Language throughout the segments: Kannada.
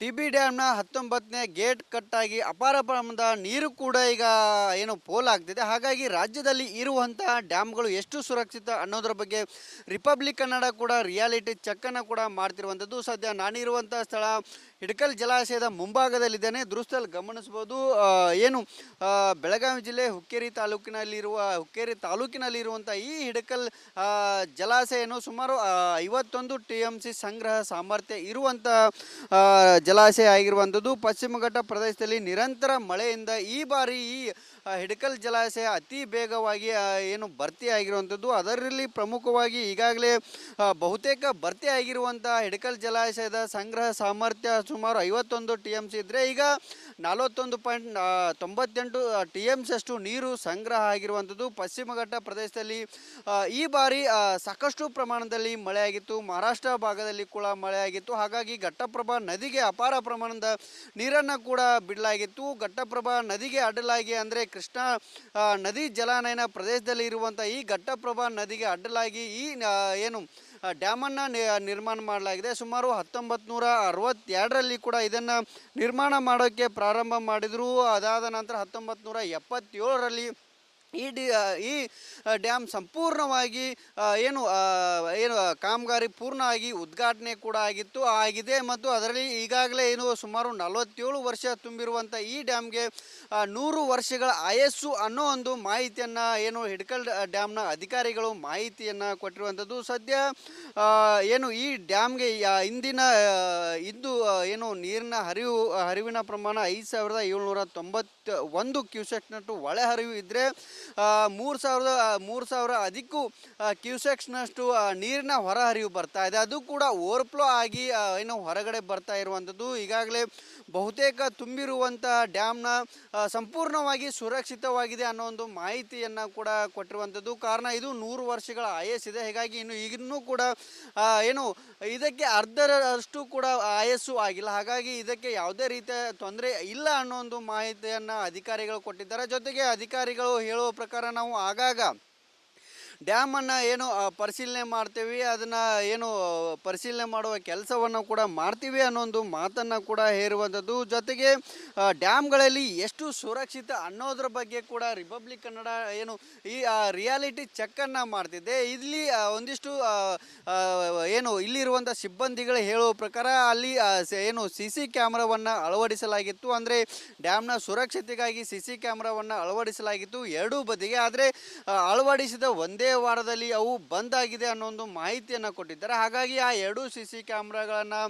ಟಿ ಬಿ ಡ್ಯಾಮ್ನ 19ನೇ ಗೇಟ್ ಕಟ್ಟಾಗಿ ಅಪಾರ ಪ್ರಮಾಣದ ನೀರು ಕೂಡ ಈಗ ಏನು ಪೋಲಾಗ್ತಿದೆ. ಹಾಗಾಗಿ ರಾಜ್ಯದಲ್ಲಿ ಇರುವಂತಹ ಡ್ಯಾಮ್ಗಳು ಎಷ್ಟು ಸುರಕ್ಷಿತ ಅನ್ನೋದ್ರ ಬಗ್ಗೆ ರಿಪಬ್ಲಿಕ್ ಕನ್ನಡ ಕೂಡ ರಿಯಾಲಿಟಿ ಚೆಕ್ಕನ್ನು ಕೂಡ ಮಾಡ್ತಿರುವಂಥದ್ದು. ಸದ್ಯ ನಾನಿರುವಂಥ ಸ್ಥಳ ಹಿಡಕಲ್ ಜಲಾಶಯದ ಮುಂಭಾಗದಲ್ಲಿದ್ದೇನೆ. ದೃಶ್ಯದಲ್ಲಿ ಗಮನಿಸ್ಬೋದು. ಏನು ಬೆಳಗಾವಿ ಜಿಲ್ಲೆ ಹುಕ್ಕೇರಿ ತಾಲೂಕಿನಲ್ಲಿರುವಂಥ ಈ ಹಿಡಕಲ್ ಜಲಾಶಯನು ಸುಮಾರು 51 TMC ಸಂಗ್ರಹ ಸಾಮರ್ಥ್ಯ ಇರುವಂಥ ಜಲಾಶಯ ಆಗಿರುವಂಥದ್ದು. ಪಶ್ಚಿಮ ಘಟ್ಟ ಪ್ರದೇಶದಲ್ಲಿ ನಿರಂತರ ಮಳೆಯಿಂದ ಈ ಬಾರಿ ಈ ಹಿಡಕಲ್ ಜಲಾಶಯ ಅತಿ ಬೇಗವಾಗಿ ಏನು ಭರ್ತಿ ಆಗಿರುವಂಥದ್ದು. ಅದರಲ್ಲಿ ಪ್ರಮುಖವಾಗಿ ಈಗಾಗಲೇ ಬಹುತೇಕ ಭರ್ತಿ ಆಗಿರುವಂಥ ಹಿಡಕಲ್ ಜಲಾಶಯದ ಸಂಗ್ರಹ ಸಾಮರ್ಥ್ಯ ಸುಮಾರು 51 TMC ಇದ್ದರೆ ಈಗ 41.98 TMC ಅಷ್ಟು ನೀರು ಸಂಗ್ರಹ ಆಗಿರುವಂಥದ್ದು. ಪಶ್ಚಿಮ ಘಟ್ಟ ಪ್ರದೇಶದಲ್ಲಿ ಈ ಬಾರಿ ಸಾಕಷ್ಟು ಪ್ರಮಾಣದಲ್ಲಿ ಮಳೆಯಾಗಿತ್ತು. ಮಹಾರಾಷ್ಟ್ರ ಭಾಗದಲ್ಲಿ ಕೂಡ ಮಳೆಯಾಗಿತ್ತು. ಹಾಗಾಗಿ ಘಟ್ಟಪ್ರಭಾ ನದಿಗೆ ಅಪಾರ ಪ್ರಮಾಣದ ನೀರನ್ನು ಕೂಡ ಬಿಡಲಾಗಿತ್ತು. ಘಟ್ಟಪ್ರಭಾ ನದಿಗೆ ಅಡ್ಡಲಾಗಿ ಅಂದರೆ ಕೃಷ್ಣಾ ನದಿ ಜಲಾನಯನ ಪ್ರದೇಶದಲ್ಲಿ ಇರುವಂಥ ಈ ಘಟ್ಟಪ್ರಭಾ ನದಿಗೆ ಅಡ್ಡಲಾಗಿ ಈ ಏನು ಡ್ಯಾಮನ್ನು ನಿರ್ಮಾಣ ಮಾಡಲಾಗಿದೆ. ಸುಮಾರು 1962ರಲ್ಲಿ ಕೂಡ ಇದನ್ನು ನಿರ್ಮಾಣ ಮಾಡೋಕ್ಕೆ ಪ್ರಾರಂಭ ಮಾಡಿದರು. ಅದಾದ ನಂತರ 1977ರಲ್ಲಿ ಈ ಡ್ಯಾಮ್ ಸಂಪೂರ್ಣವಾಗಿ ಏನು ಕಾಮಗಾರಿ ಪೂರ್ಣ ಆಗಿ ಉದ್ಘಾಟನೆ ಕೂಡ ಆಗಿದೆ. ಮತ್ತು ಅದರಲ್ಲಿ ಈಗಾಗಲೇ ಏನು ಸುಮಾರು 47 ವರ್ಷ ತುಂಬಿರುವಂಥ ಈ ಡ್ಯಾಮ್ಗೆ 100 ವರ್ಷಗಳ ಆಯಸ್ಸು ಅನ್ನೋ ಒಂದು ಮಾಹಿತಿಯನ್ನು ಏನು ಹಿಡಕಲ್ ಡ್ಯಾಮ್ನ ಅಧಿಕಾರಿಗಳು ಮಾಹಿತಿಯನ್ನು ಕೊಟ್ಟಿರುವಂಥದ್ದು. ಸದ್ಯ ಏನು ಈ ಡ್ಯಾಮ್ಗೆ ಇಂದು ಏನು ನೀರಿನ ಹರಿವಿನ ಪ್ರಮಾಣ 5791 ಕ್ಯೂಸೆಕ್ಸ್ನಷ್ಟು ಒಳ ಹರಿವು ಇದ್ದರೆ 3,000 ಅದಕ್ಕೂ ಕ್ಯೂಸೆಕ್ಸ್ನಷ್ಟು ನೀರಿನ ಹೊರಹರಿವು ಬರ್ತಾ ಇದೆ. ಅದು ಕೂಡ ಓವರ್ಫ್ಲೋ ಆಗಿ ಏನು ಹೊರಗಡೆ ಬರ್ತಾ ಇರುವಂಥದ್ದು. ಈಗಾಗಲೇ ಬಹುತೇಕ ತುಂಬಿರುವಂಥ ಡ್ಯಾಮ್ನ ಸಂಪೂರ್ಣವಾಗಿ ಸುರಕ್ಷಿತವಾಗಿದೆ ಅನ್ನೋ ಒಂದು ಮಾಹಿತಿಯನ್ನು ಕೂಡ ಕೊಟ್ಟಿರುವಂಥದ್ದು. ಕಾರಣ ಇದು 100 ವರ್ಷಗಳ ಆಯಸ್ಸಿದೆ. ಹೀಗಾಗಿ ಇನ್ನೂ ಕೂಡ ಏನು ಇದಕ್ಕೆ ಅರ್ಧರಷ್ಟು ಕೂಡ ಆಯಸ್ಸು ಆಗಿಲ್ಲ. ಹಾಗಾಗಿ ಇದಕ್ಕೆ ಯಾವುದೇ ರೀತಿಯ ತೊಂದರೆ ಇಲ್ಲ ಅನ್ನೋ ಒಂದು ಮಾಹಿತಿಯನ್ನು ಅಧಿಕಾರಿಗಳು ಕೊಟ್ಟಿದ್ದಾರೆ. ಜೊತೆಗೆ ಅಧಿಕಾರಿಗಳು ಹೇಳುವ ಪ್ರಕಾರ ನಾವು ಆಗಾಗ ಡ್ಯಾಮನ್ನು ಏನು ಪರಿಶೀಲನೆ ಮಾಡ್ತೀವಿ, ಅದನ್ನು ಏನು ಪರಿಶೀಲನೆ ಮಾಡುವ ಕೆಲಸವನ್ನು ಕೂಡ ಮಾಡ್ತೀವಿ ಅನ್ನೋ ಒಂದು ಮಾತನ್ನು ಕೂಡ ಹೇರುವಂಥದ್ದು. ಜೊತೆಗೆ ಡ್ಯಾಮ್ಗಳಲ್ಲಿ ಎಷ್ಟು ಸುರಕ್ಷಿತ ಅನ್ನೋದ್ರ ಬಗ್ಗೆ ಕೂಡ ರಿಪಬ್ಲಿಕ್ ಕನ್ನಡ ಏನು ಈ ರಿಯಾಲಿಟಿ ಚೆಕ್ಕನ್ನು ಮಾಡ್ತಿದ್ದೆ. ಇಲ್ಲಿ ಒಂದಿಷ್ಟು ಏನು ಇಲ್ಲಿರುವಂಥ ಸಿಬ್ಬಂದಿಗಳು ಹೇಳುವ ಪ್ರಕಾರ ಅಲ್ಲಿ ಏನು CC ಕ್ಯಾಮ್ರಾವನ್ನು ಅಳವಡಿಸಲಾಗಿತ್ತು. ಅಂದರೆ ಡ್ಯಾಮ್ನ ಸುರಕ್ಷತೆಗಾಗಿ CC ಕ್ಯಾಮ್ರಾವನ್ನು ಅಳವಡಿಸಲಾಗಿತ್ತು ಎರಡೂ ಬದಿಗೆ. ಆದರೆ ಅಳವಡಿಸಿದ ಒಂದೇ ವಾರದಲ್ಲಿ ಅವು ಬಂದ್ ಆಗಿದೆ ಅನ್ನೋ ಒಂದು ಮಾಹಿತಿಯನ್ನು ಕೊಟ್ಟಿದ್ದಾರೆ. ಹಾಗಾಗಿ ಆ 2 CC ಕ್ಯಾಮ್ರಾಗಳನ್ನು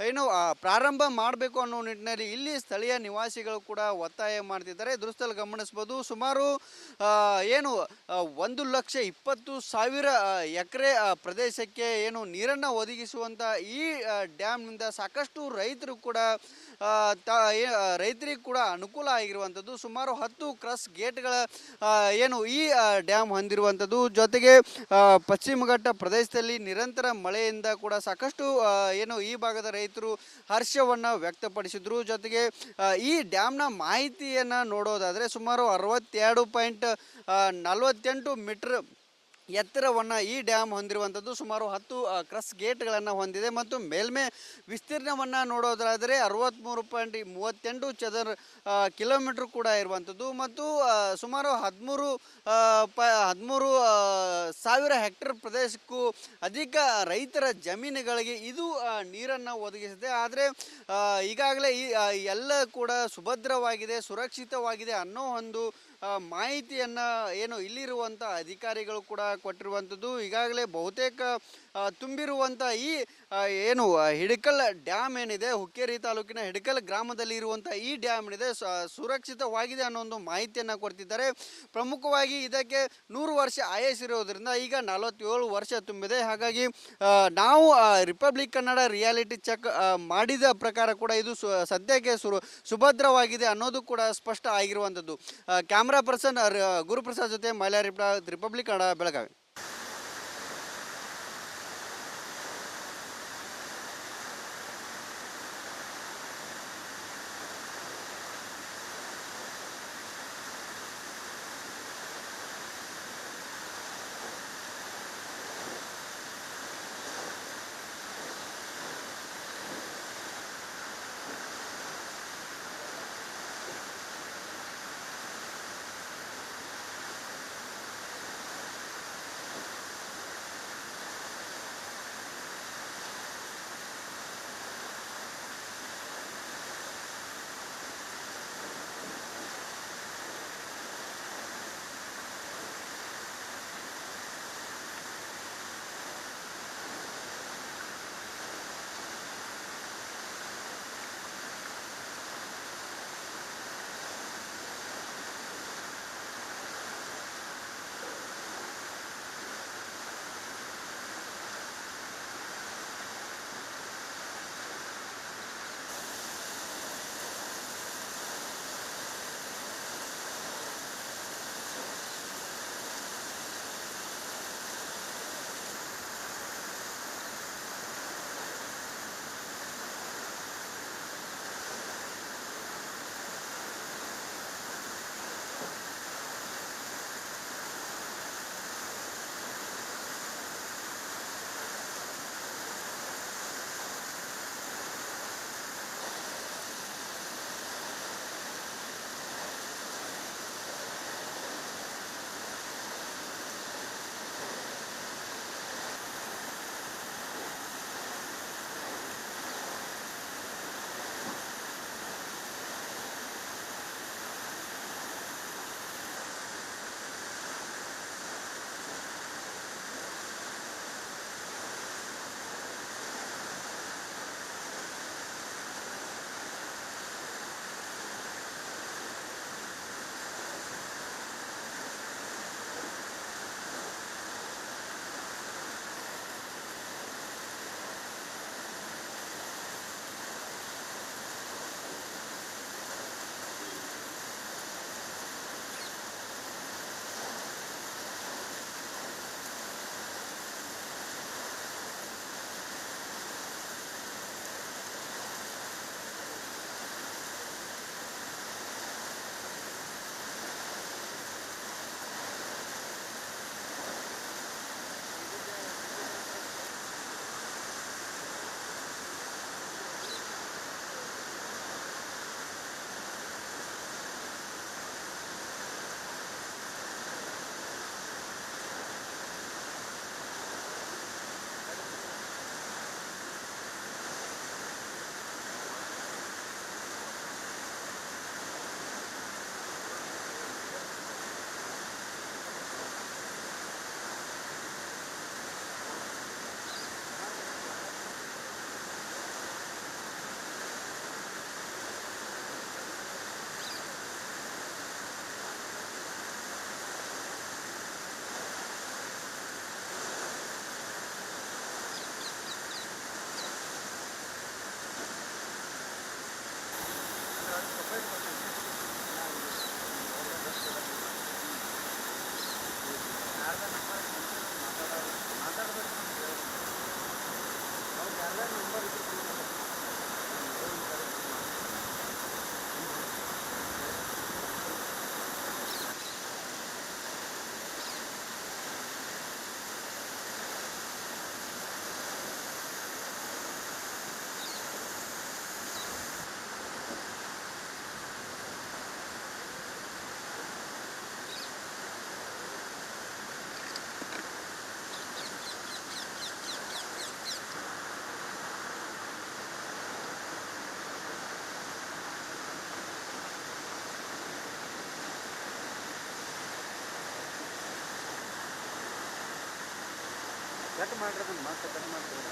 ಏನು ಪ್ರಾರಂಭ ಮಾಡಬೇಕು ಅನ್ನೋ ನಿಟ್ಟಿನಲ್ಲಿ ಇಲ್ಲಿ ಸ್ಥಳೀಯ ನಿವಾಸಿಗಳು ಕೂಡ ಒತ್ತಾಯ ಮಾಡ್ತಿದ್ದಾರೆ. ದೃಶ್ಯದಲ್ಲಿ ಗಮನಿಸ್ಬೋದು. ಸುಮಾರು ಏನು 1,20,000 ಎಕರೆ ಪ್ರದೇಶಕ್ಕೆ ಏನು ನೀರನ್ನು ಒದಗಿಸುವಂಥ ಈ ಡ್ಯಾಮ್ನಿಂದ ಸಾಕಷ್ಟು ರೈತರಿಗೆ ಕೂಡ ಅನುಕೂಲ ಆಗಿರುವಂಥದ್ದು. ಸುಮಾರು 10 ಕ್ರಸ್ ಗೇಟ್ಗಳ ಏನು ಈ ಡ್ಯಾಮ್ ಹೊಂದಿರುವಂಥದ್ದು. ಜೊತೆಗೆ ಪಶ್ಚಿಮ ಘಟ್ಟ ಪ್ರದೇಶದಲ್ಲಿ ನಿರಂತರ ಮಳೆಯಿಂದ ಕೂಡ ಸಾಕಷ್ಟು ಏನು ಈ ಭಾಗದ ರೈತರು ಹರ್ಷವನ್ನು ವ್ಯಕ್ತಪಡಿಸಿದ್ರು. ಜೊತೆಗೆ ಈ ಡ್ಯಾಮ್ನ ಮಾಹಿತಿಯನ್ನು ನೋಡೋದಾದರೆ ಸುಮಾರು 62.48 ಮೀಟರ್ ಎತ್ತರವನ್ನು ಈ ಡ್ಯಾಮ್ ಹೊಂದಿರುವಂಥದ್ದು. ಸುಮಾರು 10 ಕ್ರಸ್ ಗೇಟ್ಗಳನ್ನು ಹೊಂದಿದೆ. ಮತ್ತು ಮೇಲ್ಮೆ ವಿಸ್ತೀರ್ಣವನ್ನು ನೋಡೋದಾದರೆ 63.38 ಚದರ ಕಿಲೋಮೀಟ್ರ್ ಕೂಡ ಇರುವಂಥದ್ದು. ಮತ್ತು ಸುಮಾರು 13,000 ಹೆಕ್ಟೇರ್ ಪ್ರದೇಶಕ್ಕೂ ಅಧಿಕ ರೈತರ ಜಮೀನುಗಳಿಗೆ ಇದು ನೀರನ್ನು ಒದಗಿಸಿದೆ. ಆದರೆ ಈಗಾಗಲೇ ಎಲ್ಲ ಕೂಡ ಸುಭದ್ರವಾಗಿದೆ, ಸುರಕ್ಷಿತವಾಗಿದೆ ಅನ್ನೋ ಒಂದು ಮಾಹಿತಿಯನ್ನು ಏನು ಇಲ್ಲಿರುವಂಥ ಅಧಿಕಾರಿಗಳು ಕೂಡ ಕೊಟ್ಟಿರುವಂಥದ್ದು. ಈಗಾಗಲೇ ಬಹುತೇಕ ತುಂಬಿರುವಂಥ ಈ ಏನು ಹಿಡಕಲ್ ಡ್ಯಾಮ್ ಏನಿದೆ, ಹುಕ್ಕೇರಿ ತಾಲೂಕಿನ ಹಿಡಕಲ್ ಗ್ರಾಮದಲ್ಲಿ ಇರುವಂಥ ಈ ಡ್ಯಾಮ್ ಏನಿದೆ ಸುರಕ್ಷಿತವಾಗಿದೆ ಅನ್ನೋ ಒಂದು ಮಾಹಿತಿಯನ್ನು ಕೊಡ್ತಿದ್ದಾರೆ. ಪ್ರಮುಖವಾಗಿ ಇದಕ್ಕೆ 100 ವರ್ಷ ಆಯಸ್ಸಿರೋದ್ರಿಂದ ಈಗ 47 ವರ್ಷ ತುಂಬಿದೆ. ಹಾಗಾಗಿ ನಾವು ರಿಪಬ್ಲಿಕ್ ಕನ್ನಡ ರಿಯಾಲಿಟಿ ಚೆಕ್ ಮಾಡಿದ ಪ್ರಕಾರ ಕೂಡ ಇದು ಸದ್ಯಕ್ಕೆ ಸುಭದ್ರವಾಗಿದೆ ಅನ್ನೋದು ಕೂಡ ಸ್ಪಷ್ಟ ಆಗಿರುವಂಥದ್ದು. ಕ್ಯಾಮ್ರಾ ಪರ್ಸನ್ ಗುರುಪ್ರಸಾದ್ ಜೊತೆ ಮೈಲಾರಿ ರಿಪಬ್ಲಿಕ್ ಕನ್ನಡ, ಬೆಳಗಾವಿ. ಕಟ್ ಮಾಡಿರೋದನ್ನ ಮತ್ತೆ ಕಟ್ ಮಾಡ್ತೀವಿ